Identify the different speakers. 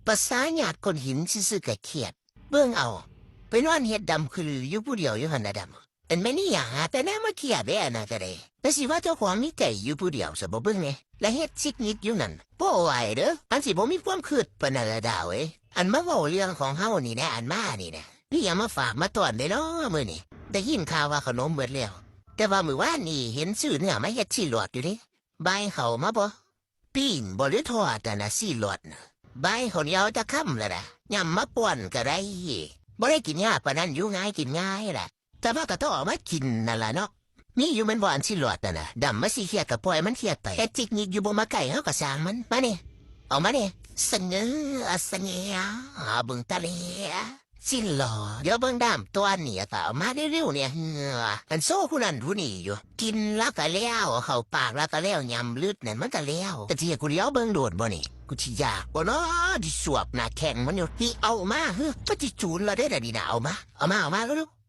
Speaker 1: ภาษาหยาดคนหินซื่อๆกะเครียดเบิ่งเอาไปนอนเฮ็ดดำคืออยู่ผู้เดียวอยู่หั่นน่ะดำอันแม่นี่หยังหาแต่แน่มาเครียดแด้น่ะก็ได้แต่สิว่าเจ้าของมีใจอยู่ผู้เดียวซะบ่เบิ่งแหน่และเฮ็ดซิกนิกอยู่นั่นบ่ไหวเด้ออันสิบ่มีความคิดปานนั้นละดาวเอ้ยอันมาเว้าเรื่องของเฮานี่แหละอันมานี่นะนี่อย่ามาฝากมาต้อนได้เนาะมื้อนี้ได้ยินข่าวว่าขนมเบิดแล้วแต่ว่ามื้อวานนี่เห็นซื้อเนื้อมาเฮ็ดสิหลอดอยู่เด้บายเข้ามาบ่ปิ้งบ่หรือทอดน่ะสิหลอดน่ะบายข้าวเหนียวจะค่ำแล้วล่ะยำมาป่นก็ได้บ่ได้กินยากปานนั้นอยู่ง่ายกินง่ายล่ะแต่ว่าก็ต้องเอามากินนั่นล่ะเนาะมีอยู่แม่นบ่อันสิหลอดน่ะนะดำมาสิเครียดก็ปล่อยมันเครียดไปเฮ็ดจิกนิกอยู่บ่มาใกล้เฮาก็สร้างมันมานี่เอามานี่เสนอเสนอเบิ่งตาเหลสิหลอดเดี๋ยวเบิ่งดำตัวนี้ก็เอามาเร็วๆเนี่ยอันโซ่ผู้นั้นผู้นี้อยู่กินแล้วก็แล้วเข้าปากแล้วก็แล้วยำลึดนั่นมันก็แล้วแต่ที่กูเลี้ยวเบิ่งโดดบ่นี่กูสิอยากบ่เนาะที่สวบหน้าแข้งมันอยู่ที่เอามาเฮ้อก็สิจูนแล้วได้ล่ะนี่น่ะเอามาเร็วๆ